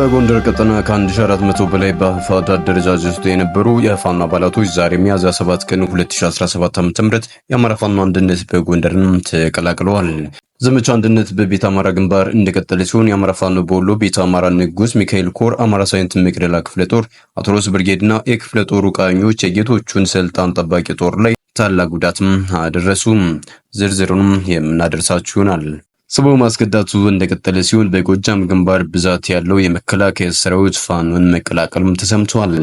በጎንደር ቀጠና ከ1400 በላይ በአፋሕድ አደረጃጀት ውስጥ የነበሩ የፋኖ አባላቶች ዛሬ ሚያዝያ 7 ቀን 2017 ዓ.ም የአማራ ፋኖ አንድነት በጎንደርን ተቀላቅለዋል። ዘመቻ አንድነት በቤተ አማራ ግንባር እንደቀጠለ ሲሆን የአማራ ፋኖ በወሎ ቤተ አማራ ንጉስ ሚካኤል ኮር አማራ ሳይንት መቅደላ ክፍለ ጦር አትሮስ ብርጌድና የክፍለ ጦሩ ቃኞች የጌቶቹን ስልጣን ጠባቂ ጦር ላይ ታላቅ ጉዳትም አደረሱ። ዝርዝሩንም የምናደርሳችሁ ይሆናል። ስቦ ማስከዳቱ እንደቀጠለ ሲሆን በጎጃም ግንባር ብዛት ያለው የመከላከያ ሰራዊት ፋኖን መቀላቀሉም ተሰምቷል።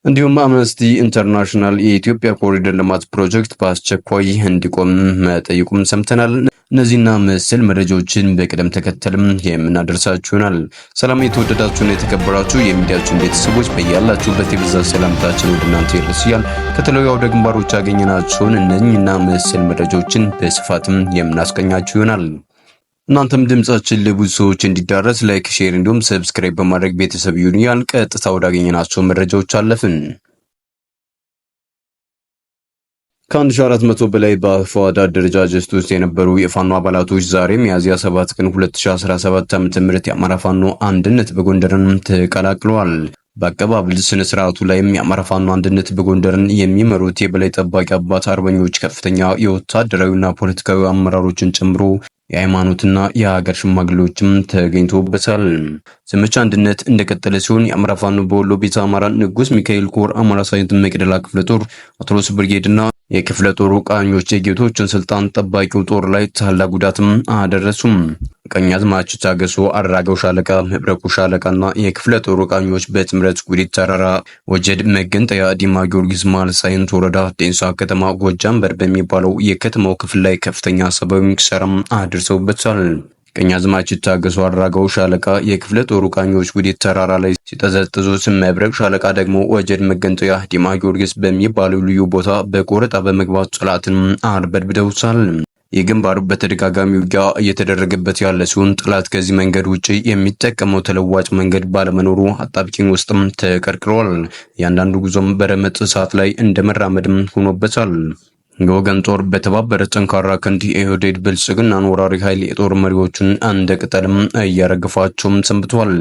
እንዲሁም አምነስቲ ኢንተርናሽናል የኢትዮጵያ ኮሪደር ልማት ፕሮጀክት በአስቸኳይ እንዲቆም መጠየቁም ሰምተናል። እነዚህና መሰል መረጃዎችን በቅደም ተከተልም የምናደርሳችሁ ይሆናል። ሰላም የተወደዳችሁና የተከበራችሁ የሚዲያችን ቤተሰቦች በያላችሁበት የብዛት ሰላምታችን ወደ እናንተ ይድረሳል። ከተለያዩ አውደ ግንባሮች ያገኘናቸውን እነኚህና መሰል መረጃዎችን በስፋትም የምናስቀኛችሁ ይሆናል። እናንተም ድምጻችን ለብዙ ሰዎች እንዲዳረስ ላይክ፣ ሼር እንዲሁም ሰብስክራይብ በማድረግ ቤተሰብ ይሁኑ። ቀጥታ ወዳገኘናቸው መረጃዎች አለፍን። ከ1400 በላይ በአፋሕድ አደረጃጀት ውስጥ የነበሩ የፋኖ አባላቶች ዛሬ ሚያዝያ 7 ቀን 2017 ዓ.ም የአማራ ፋኖ አንድነት በጎንደርን ተቀላቅለዋል። በአቀባበል ስነ ስርዓቱ ላይም የአማራ ፋኖ አንድነት በጎንደርን የሚመሩት የበላይ ጠባቂ አባት አርበኞች ከፍተኛ የወታደራዊና ፖለቲካዊ አመራሮችን ጨምሮ የሃይማኖትና የሀገር ሽማግሌዎችም ተገኝተውበታል። ዘመቻ አንድነት እንደቀጠለ ሲሆን የአማራ ፋኖ በወሎ ቤተ አማራ ንጉስ ሚካኤል ኮር አማራ ሳይንት መቅደላ ክፍለ ጦር አትሮስ ብርጌድና የክፍለ ጦሩ ቃኞች የጌቶችን ስልጣን ጠባቂው ጦር ላይ ታላቅ ጉዳትም አደረሱም። ቀኛዝማች ታገሱ አራጋው ሻለቃ፣ መብረቁ ሻለቃና የክፍለ ጦሩ ቃኞች በጥምረት ጉዲት ተራራ ወጀድ መገንጠያ ዲማ ጊዮርጊስ መሃል ሳይንት ወረዳ ዴንሳ ከተማ ጎጃም በር በሚባለው የከተማው ክፍል ላይ ከፍተኛ ሰብአዊ ኪሳራም አድርሰውበታል። ቀኛዝማች ታገሱ አራጋው ሻለቃ የክፍለ ጦሩ ቃኞች ጉዲት ተራራ ላይ ሲጠዘጥዙ፣ መብረቅ ሻለቃ ደግሞ ወጀድ መገንጠያ ዲማ ጊዮርጊስ በሚባለው ልዩ ቦታ በቆረጣ በመግባት ጠላትን አርበድብደውታል። የግንባሩ በተደጋጋሚ ውጊያ እየተደረገበት ያለ ሲሆን ጠላት ከዚህ መንገድ ውጪ የሚጠቀመው ተለዋጭ መንገድ ባለመኖሩ አጣብቂኝ ውስጥም ተቀርቅሯል። እያንዳንዱ ጉዞም በረመጥ እሳት ላይ እንደመራመድም ሆኖበታል። የወገን ጦር በተባበረ ጠንካራ ክንድ የኦህዴድ ብልጽግናን ወራሪ ኃይል የጦር መሪዎቹን እንደ ቅጠልም እያረገፋቸውም ሰንብቷል።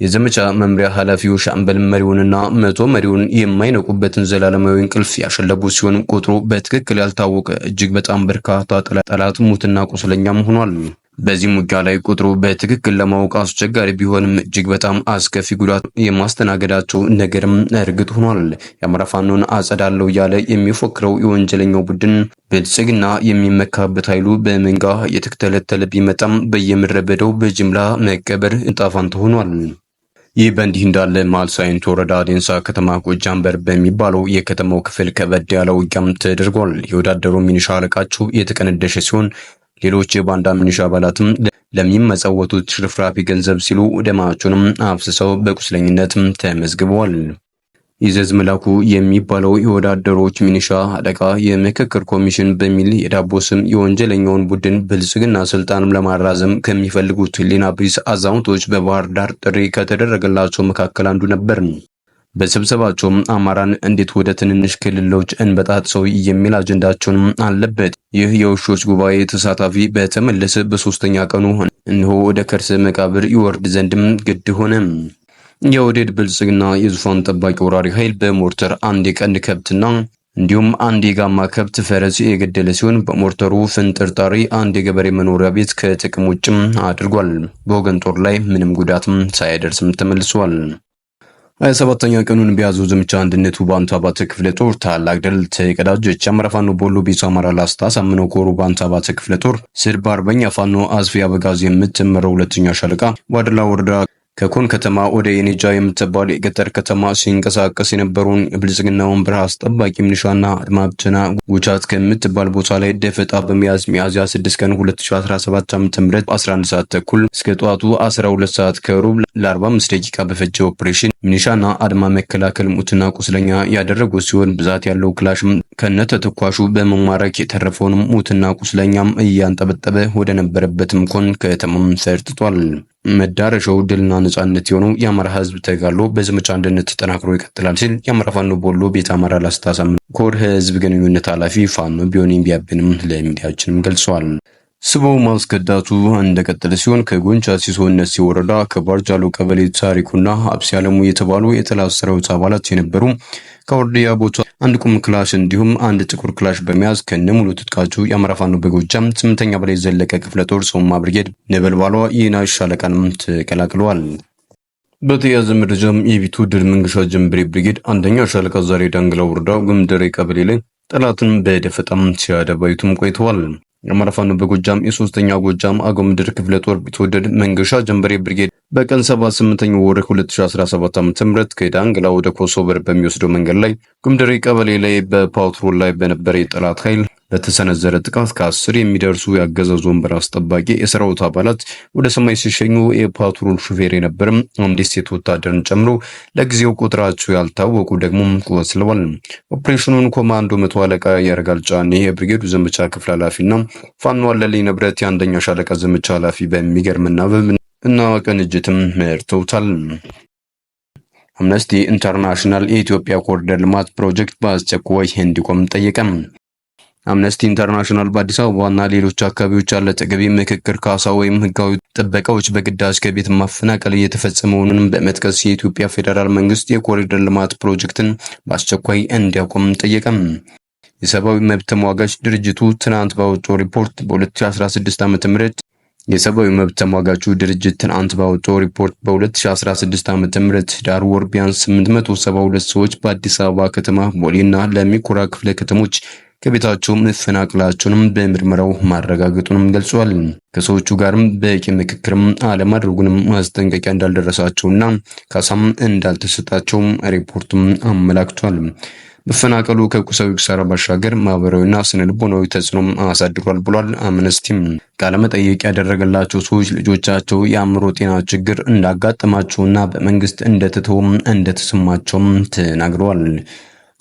የዘመቻ መምሪያ ኃላፊው ሻምበል መሪውንና መቶ መሪውን የማይነቁበትን ዘላለማዊ እንቅልፍ ያሸለቡ ሲሆን ቁጥሩ በትክክል ያልታወቀ እጅግ በጣም በርካታ ጠላት ሙትና ቁስለኛም ሆኗል። በዚህም ውጊያ ላይ ቁጥሩ በትክክል ለማወቅ አስቸጋሪ ቢሆንም እጅግ በጣም አስከፊ ጉዳት የማስተናገዳቸው ነገርም እርግጥ ሆኗል። የአማራ ፋኖን አጸዳለው እያለ የሚፎክረው የወንጀለኛው ቡድን ብልጽግና የሚመካበት ኃይሉ በመንጋ የተተለተለ ቢመጣም በየምድረበዳው በጅምላ መቀበር ዕጣ ፈንታ ሆኗል። ይህ በእንዲህ እንዳለ መሃል ሳይንት ወረዳ ዴንሳ ከተማ ጎጃም በር በሚባለው የከተማው ክፍል ከበድ ያለ ውጊያም ተደርጓል። የወዳደሩ ሚኒሻ አለቃቸው የተቀነደሸ ሲሆን ሌሎች የባንዳ ሚኒሻ አባላትም ለሚመጸወቱት ሽርፍራፊ ገንዘብ ሲሉ ደማቸውንም አፍስሰው በቁስለኝነትም ተመዝግበዋል። ይዘዝ መላኩ የሚባለው የወዳደሮች ሚኒሻ አለቃ የምክክር ኮሚሽን በሚል የዳቦ ስም የወንጀለኛውን ቡድን ብልጽግና ስልጣንም ለማራዘም ከሚፈልጉት ሕሊና ቢስ አዛውንቶች በባህር ዳር ጥሪ ከተደረገላቸው መካከል አንዱ ነበር። በስብሰባቸውም አማራን እንዴት ወደ ትንንሽ ክልሎች እንበጣጥሰው የሚል አጀንዳቸውንም አለበት። ይህ የውሾች ጉባኤ ተሳታፊ በተመለሰ በሶስተኛ ቀኑ እነሆ ወደ ከርሰ መቃብር ይወርድ ዘንድም ግድ ሆነ። የኦህዴድ ብልጽግና የዙፋን ጠባቂ ወራሪ ኃይል በሞርተር አንድ የቀንድ ከብትና እንዲሁም አንድ የጋማ ከብት ፈረስ የገደለ ሲሆን በሞርተሩ ፍንጥርጣሪ አንድ የገበሬ መኖሪያ ቤት ከጥቅም ውጭም አድርጓል። በወገን ጦር ላይ ምንም ጉዳትም ሳይደርስም ተመልሷል። 27ኛ ቀኑን በያዘው ዘመቻ አንድነቱ ባንታ ባተ ክፍለ ጦር ታላቅ ድል ተቀዳጀች። የአማራ ፋኖ በወሎ ቤተ አማራ ላስታ ሳምነው ኮሩ ባንታ ባተ ክፍለ ጦር ስር በአርበኛ ፋኖ አስፌ አበጋዝ የምትመራው ሁለተኛ ሻለቃ ዋድላ ወረዳ ከኮን ከተማ ወደ የኔጃ የምትባል የገጠር ከተማ ሲንቀሳቀስ የነበረውን የብልጽግናውን በረሃ አስጠባቂ ሚሊሻና አድማ ብተና ጉቻት ከምትባል ቦታ ላይ ደፈጣ በመያዝ ሚያዝያ 6 ቀን 2017 ዓ.ም 11 ሰዓት ተኩል እስከ ጠዋቱ 12 ሰዓት ከሩብ ለ45 ደቂቃ በፈጀ ኦፕሬሽን ሚሊሻና አድማ መከላከል ሙትና ቁስለኛ ያደረጉ ሲሆን ብዛት ያለው ክላሽም ከነተተኳሹ በመማረክ የተረፈውን ሙትና ቁስለኛም እያንጠበጠበ ወደ ነበረበትም ኮን ከተማም ሰርጥቷል። መዳረሻው ድልና ነጻነት የሆነው የአማራ ህዝብ ተጋድሎ በዘመቻ አንድነት ተጠናክሮ ይቀጥላል ሲል የአማራ ፋኖ በወሎ ቤተ አማራ ላስታ ሳምነው ኮር ህዝብ ግንኙነት ኃላፊ ፋኖ ቢሆንም ቢያብንም ለሚዲያችንም ገልጿል። ስቦ ማስከዳቱ እንደቀጠለ ሲሆን ከጎንቻ ሲሶ እነሲ ወረዳ ከባርጃሎ ቀበሌ ታሪኩና አብሲ አለሙ የተባሉ የጠላት ሰራዊት አባላት የነበሩ ከወርዲያ ቦታ አንድ ቁም ክላሽ እንዲሁም አንድ ጥቁር ክላሽ በመያዝ ከነሙሉ ትጥቃቸው የአማራ ፋኖ በጎጃም 8ኛ በላይ ዘለቀ ክፍለ ጦር ሶማ ብርጌድ ነበልባሏ የናይ ሻለቃንም ተቀላቅለዋል። በተያያዘ መረጃም የቢቱ ድል መንገሻ ጀንበሬ ብርጌድ አንደኛ ሻለቃ ዛሬ ዳንግላ ወረዳ ጉምደሬ ቀበሌ ላይ ጠላትን በደፈጣም ሲያደባዩትም ቆይተዋል። የአማራ ፋኖ በጎጃም የ3ኛ ጎጃም አገው ምድር ክፍለ ጦር ቢትወደድ መንገሻ ጀንበሬ ብርጌድ በቀን 78ኛ ወር 2017 ዓ.ም ከዳንግላ ወደ ኮሶበር በሚወስደው መንገድ ላይ ጉምደሬ ቀበሌ ላይ በፓትሮል ላይ በነበረ የጠላት ኃይል በተሰነዘረ ጥቃት ከ10 የሚደርሱ ያገዛዙ ወንበር አስጠባቂ የሰራዊት አባላት ወደ ሰማይ ሲሸኙ የፓትሮል ሹፌር የነበረም አንዲት ሴት ወታደርን ጨምሮ ለጊዜው ቁጥራቸው ያልታወቁ ደግሞ ቆስለዋል። ኦፕሬሽኑን ኮማንዶ መቶ አለቃ ያረጋል ጫኔ የብርጌዱ ዘመቻ ክፍል ኃላፊና ፋኖ አለልኝ ንብረት የአንደኛ ሻለቃ ዘመቻ ኃላፊ በሚገርምና እና ቅንጅትም መርተውታል። አምነስቲ ኢንተርናሽናል የኢትዮጵያ ኮሪደር ልማት ፕሮጀክት በአስቸኳይ እንዲቆም ጠየቀም። አምነስቲ ኢንተርናሽናል በአዲስ አበባና ሌሎች አካባቢዎች ያለ ተገቢ ምክክር፣ ካሳ ወይም ህጋዊ ጥበቃዎች በግዳጅ ከቤት ማፈናቀል እየተፈጸመ መሆኑን በመጥቀስ የኢትዮጵያ ፌዴራል መንግስት የኮሪደር ልማት ፕሮጀክትን በአስቸኳይ እንዲያቆም ጠየቀም። የሰብአዊ መብት ተሟጋች ድርጅቱ ትናንት ባወጣው ሪፖርት በ2016 ዓ.ም የሰብአዊ መብት ተሟጋቹ ድርጅት ትናንት ባወጣው ሪፖርት በ2016 ዓ.ም ዳር ወር ቢያንስ 872 ሰዎች በአዲስ አበባ ከተማ ቦሌና ለሚ ኩራ ክፍለ ከተሞች ከቤታቸው መፈናቀላቸውንም በምርመራው ማረጋገጡንም ገልጿል። ከሰዎቹ ጋርም በቂ ምክክርም አለማድረጉንም ማስጠንቀቂያ እንዳልደረሳቸውና ካሳም እንዳልተሰጣቸው ሪፖርቱም አመላክቷል። መፈናቀሉ ከቁሳዊ ኪሳራ ባሻገር ማህበራዊና ስነ ልቦናዊ ተጽዕኖም አሳድሯል ብሏል። አምነስቲም ቃለ መጠይቅ ያደረገላቸው ሰዎች ልጆቻቸው የአእምሮ ጤና ችግር እንዳጋጠማቸውና በመንግስት እንደተተወም እንደተሰማቸውም ተናግረዋል።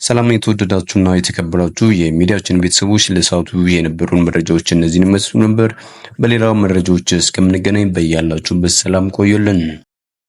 ሰላም የተወደዳችሁና የተከበራችሁ የሚዲያችን ቤተሰቦች ለሰዓቱ የነበሩን መረጃዎች እነዚህን ይመስሉ ነበር። በሌላ መረጃዎች እስከምንገናኝ በያላችሁበት ሰላም ቆዩልን።